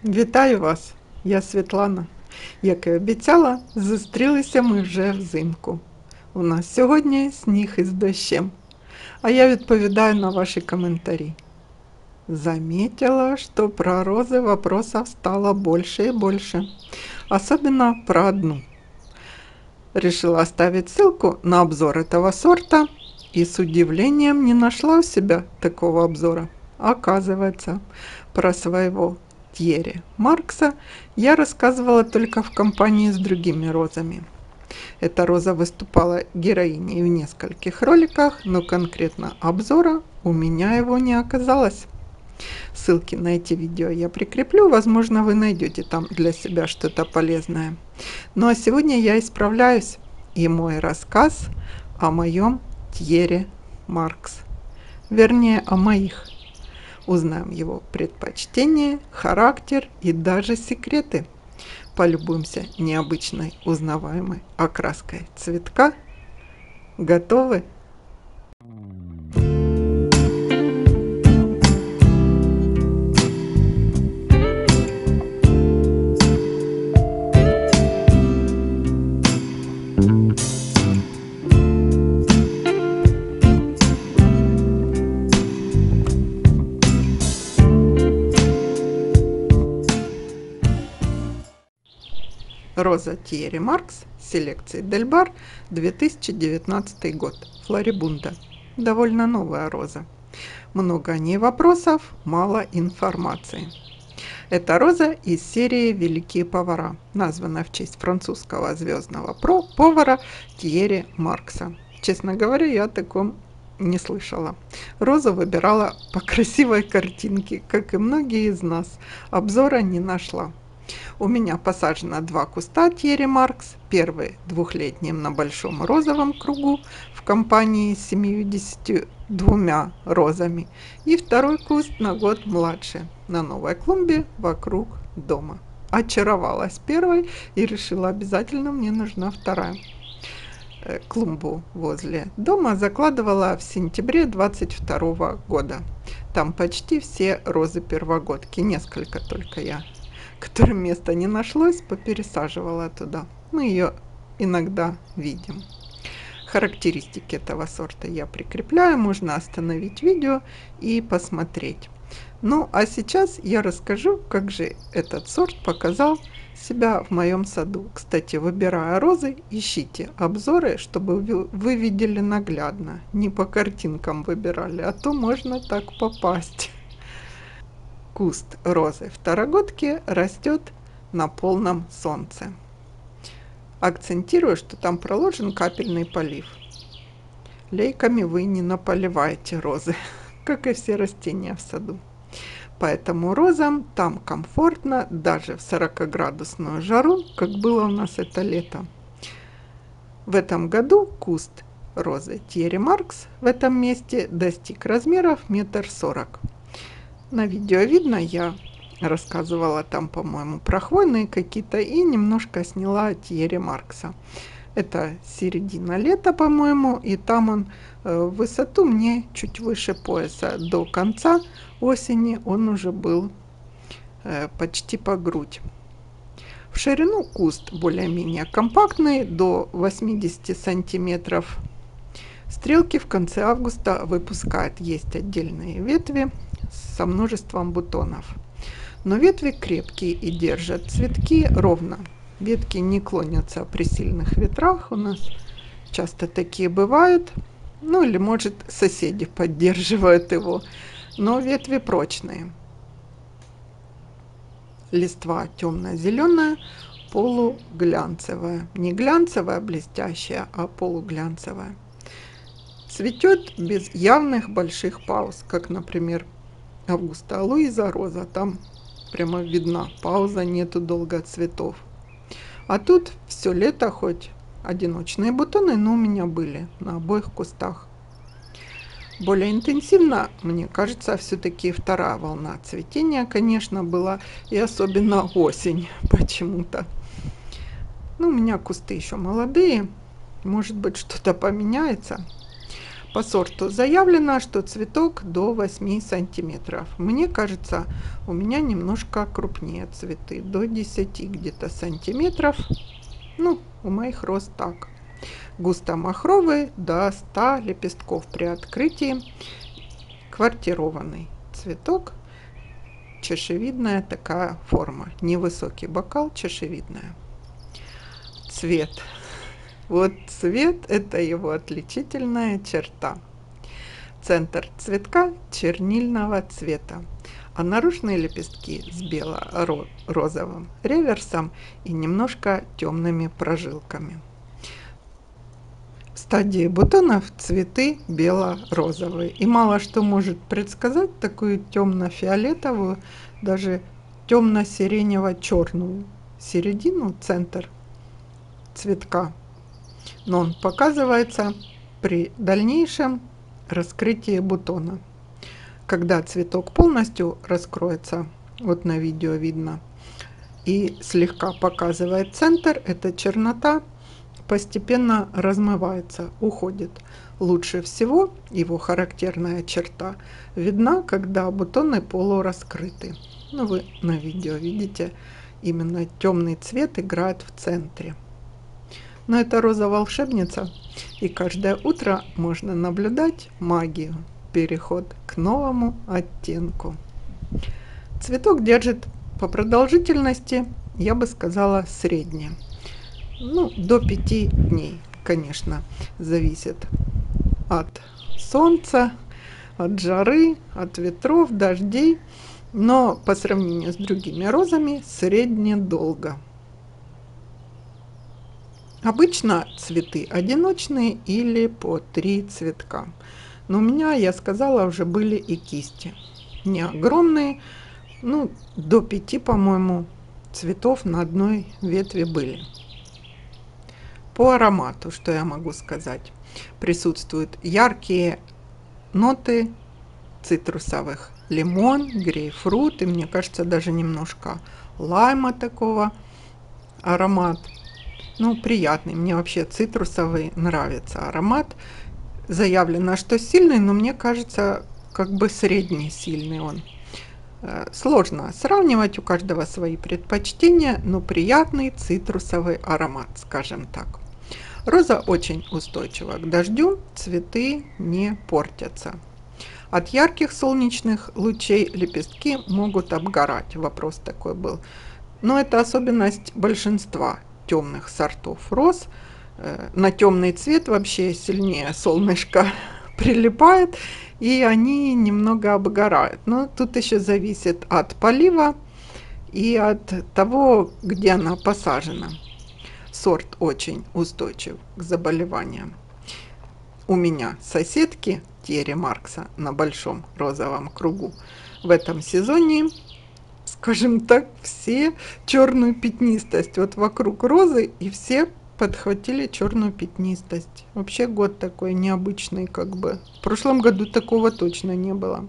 Вітаю вас, я Світлана. Як і обіцяла, зустрілися ми вже взимку. У нас сьогодні сніг із дощем, а я відповідаю на ваші коментарі. Заметила, что про розы вопросов стало больше и больше, особенно про одну. Решила оставить ссылку на обзор этого сорта и с удивлением не нашла у себя такого обзора. Оказывается, про своего Тьерри Маркса я рассказывала только в компании с другими розами. Эта роза выступала героиней в нескольких роликах, но конкретно обзора у меня его не оказалось. Ссылки на эти видео я прикреплю, возможно, вы найдете там для себя что-то полезное. Ну а сегодня я исправляюсь, и мой рассказ о моем Тьерри Маркс. Вернее, о моих. Узнаем его предпочтения, характер и даже секреты. Полюбуемся необычной узнаваемой окраской цветка. Готовы? Роза Тьерри Маркс, селекции Дельбар, 2019 год, Флорибунда. Довольно новая роза. Много о ней вопросов, мало информации. Эта роза из серии «Великие повара», названа в честь французского звездного повара Тьерри Маркса. Честно говоря, я о таком не слышала. Розу выбирала по красивой картинке, как и многие из нас. Обзора не нашла. У меня посажено 2 куста Тьерри Маркс. Первый двухлетним на большом розовом кругу в компании с 72 розами. И второй куст на год младше на новой клумбе вокруг дома. Очаровалась первой и решила, обязательно мне нужна вторая. Клумбу возле дома закладывала в сентябре 22 года. Там почти все розы первогодки, несколько только я, которым места не нашлось, попересаживала туда. Мы ее иногда видим. Характеристики этого сорта я прикрепляю, можно остановить видео и посмотреть. Ну а сейчас я расскажу, как же этот сорт показал себя в моем саду. Кстати, выбирая розы, ищите обзоры, чтобы вы видели наглядно, не по картинкам выбирали, а то можно так попасть. Куст розы второгодки растет на полном солнце. Акцентирую, что там проложен капельный полив. Лейками вы не наполиваете розы, как и все растения в саду. Поэтому розам там комфортно даже в 40-градусную жару, как было у нас это лето. В этом году куст розы Тьерри Маркс в этом месте достиг размеров 1,40 м. На видео видно, я рассказывала там, по-моему, про хвойные какие-то и немножко сняла Тьерри Маркса. Это середина лета, по-моему, и там он в высоту мне чуть выше пояса. До конца осени он уже был почти по грудь. В ширину куст более-менее компактный, до 80 сантиметров. Стрелки в конце августа выпускает. Есть отдельные ветви со множеством бутонов. Но ветви крепкие и держат цветки ровно. Ветки не клонятся при сильных ветрах. У нас часто такие бывают. Ну или может соседи поддерживают его. Но ветви прочные. Листва темно-зеленая, полуглянцевая. Не глянцевая, блестящая, а полуглянцевая. Цветет без явных больших пауз, как, например, Августа Луиза роза. Там прямо видна пауза, нету долго цветов. А тут все лето, хоть одиночные бутоны, но у меня были на обоих кустах. Более интенсивно, мне кажется, все-таки вторая волна цветения, конечно, была, и особенно осень почему-то. Ну, у меня кусты еще молодые, может быть, что-то поменяется. По сорту заявлено, что цветок до 8 сантиметров. Мне кажется, у меня немножко крупнее цветы, до 10 где-то сантиметров. Ну, у моих роз так. Густо-махровый, до 100 лепестков при открытии. Квартированный цветок. Чашевидная такая форма. Невысокий бокал, чашевидная. Цвет. Вот цвет – это его отличительная черта. Центр цветка чернильного цвета, а наружные лепестки с бело-розовым реверсом и немножко темными прожилками. В стадии бутонов цветы бело-розовые, и мало что может предсказать такую темно-фиолетовую, даже темно-сиренево-черную середину, центр цветка. Но он показывается при дальнейшем раскрытии бутона. Когда цветок полностью раскроется, вот на видео видно, и слегка показывает центр, эта чернота постепенно размывается, уходит. Лучше всего его характерная черта видна, когда бутоны полураскрыты. Ну, вы на видео видите, именно темный цвет играет в центре. Но это роза-волшебница, и каждое утро можно наблюдать магию, переход к новому оттенку. Цветок держит по продолжительности, я бы сказала, среднее. Ну, до 5 дней, конечно, зависит от солнца, от жары, от ветров, дождей, но по сравнению с другими розами среднедолго. Обычно цветы одиночные или по 3 цветка. Но у меня, я сказала, уже были и кисти. Не огромные, ну, до 5, по-моему, цветов на одной ветви были. По аромату, что я могу сказать? Присутствуют яркие ноты цитрусовых. Лимон, грейпфрут и, мне кажется, даже немножко лайма такого аромат. Ну, приятный. Мне вообще цитрусовый нравится аромат. Заявлено, что сильный, но мне кажется, как бы средний сильный он. Сложно сравнивать, у каждого свои предпочтения, но приятный цитрусовый аромат, скажем так. Роза очень устойчива к дождю, цветы не портятся. От ярких солнечных лучей лепестки могут обгорать. Вопрос такой был. Но это особенность большинства темных сортов роз. На темный цвет вообще сильнее солнышко прилипает, и они немного обгорают. Но тут еще зависит от полива и от того, где она посажена. Сорт очень устойчив к заболеваниям. У меня соседки Терри Маркса на большом розовом кругу в этом сезоне, скажем так, все черную пятнистость вот вокруг розы, и все подхватили черную пятнистость. Вообще год такой необычный, как бы. В прошлом году такого точно не было.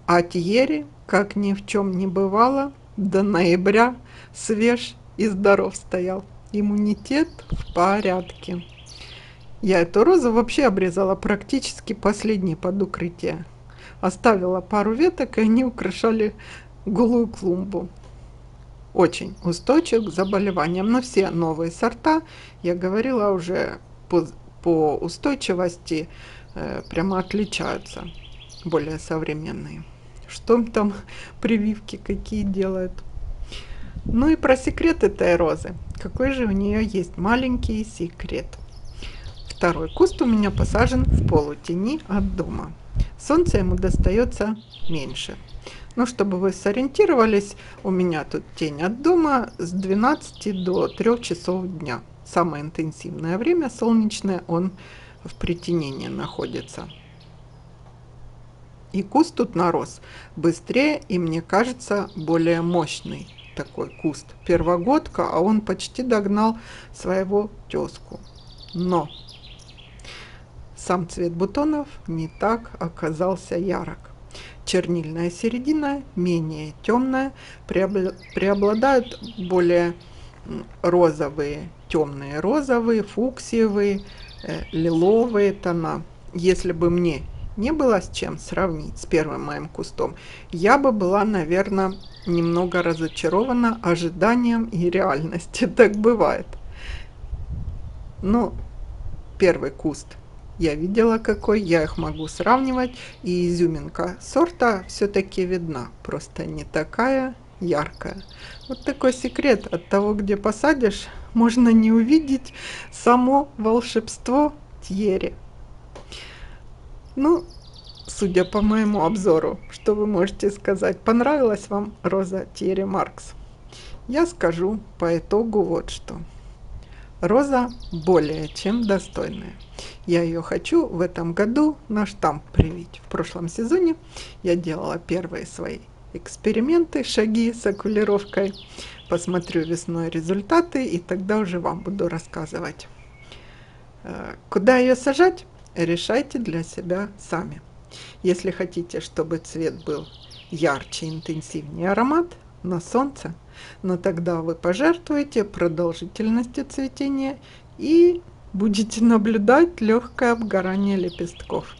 А Тьерри, как ни в чем не бывало, до ноября свеж и здоров стоял. Иммунитет в порядке. Я эту розу вообще обрезала практически последней под укрытие. Оставила пару веток, и они украшали голую клумбу. Очень устойчив к заболеваниям. Но все новые сорта, я говорила уже, по устойчивости прямо отличаются. Более современные. Что там прививки какие делают. Ну и про секрет этой розы. Какой же у нее есть маленький секрет. Второй куст у меня посажен в полутени от дома. Солнце ему достается меньше. Ну, чтобы вы сориентировались, у меня тут тень от дома с 12 до 3 часов дня. Самое интенсивное время солнечное, он в притенении находится. И куст тут нарос быстрее и, мне кажется, более мощный такой куст. Первогодка, а он почти догнал своего тезку. Но сам цвет бутонов не так оказался ярок. Чернильная середина менее темная, преобладают более розовые, темные розовые, фуксиевые, лиловые тона. если бы мне не было с чем сравнить с первым моим кустом, я бы была, наверное, немного разочарована ожиданием и реальностью. Так бывает. Но первый куст я видела какой, я их могу сравнивать, и изюминка сорта все-таки видна, просто не такая яркая. Вот такой секрет: от того, где посадишь, можно не увидеть само волшебство Тьерри. Ну, судя по моему обзору, что вы можете сказать? Понравилась вам роза Тьерри Маркс? Я скажу по итогу вот что. Роза более чем достойная. Я ее хочу в этом году на штамп привить. В прошлом сезоне я делала первые свои эксперименты, шаги с окулировкой. Посмотрю весной результаты, и тогда уже вам буду рассказывать. Куда ее сажать, решайте для себя сами. Если хотите, чтобы цвет был ярче, интенсивнее, аромат на солнце, но тогда вы пожертвуете продолжительностью цветения и будете наблюдать легкое обгорание лепестков.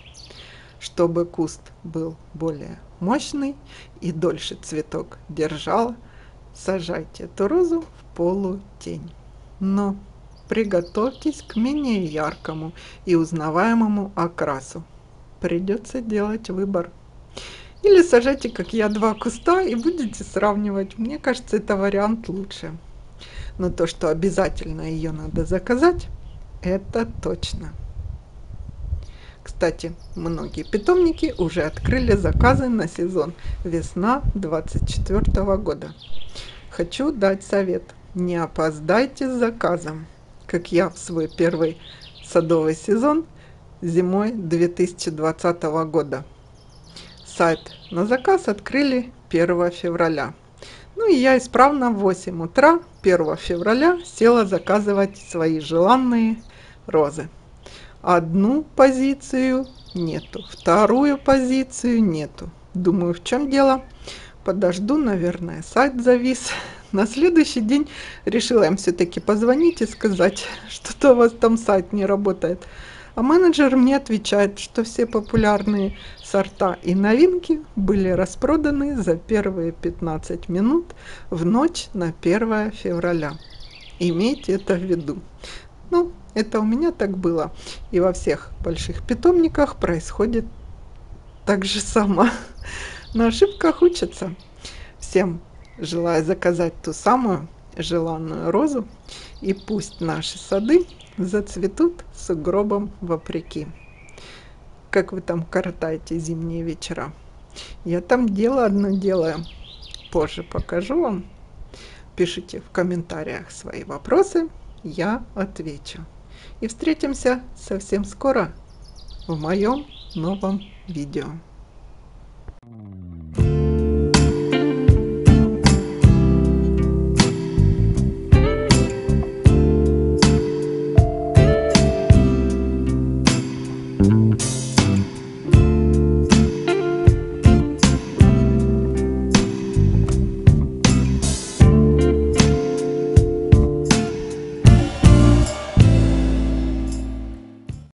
Чтобы куст был более мощный и дольше цветок держал, сажайте эту розу в полутень. Но приготовьтесь к менее яркому и узнаваемому окрасу. Придется делать выбор. Или сажайте, как я, два куста и будете сравнивать. Мне кажется, это вариант лучше. Но то, что обязательно ее надо заказать, это точно. Кстати, многие питомники уже открыли заказы на сезон весна 2024 года. Хочу дать совет: не опоздайте с заказом, как я в свой первый садовый сезон зимой 2020 года. Сайт на заказ открыли 1 февраля. Ну и я исправно в 8 утра 1 февраля села заказывать свои желанные розы. Одну позицию нету, вторую позицию нету. Думаю, в чем дело? Подожду, наверное, сайт завис. На следующий день решила им все-таки позвонить и сказать, что-то у вас там сайт не работает. А менеджер мне отвечает, что все популярные сорта и новинки были распроданы за первые 15 минут в ночь на 1 февраля. Имейте это в виду. Ну, это у меня так было. И во всех больших питомниках происходит так же само. На ошибках учатся. Всем желаю заказать ту самую желанную розу, и пусть наши сады зацветут сугробом вопреки. Как вы там коротаете зимние вечера? Я там дело одно делаю. Позже покажу вам. Пишите в комментариях свои вопросы, я отвечу. И встретимся совсем скоро в моем новом видео.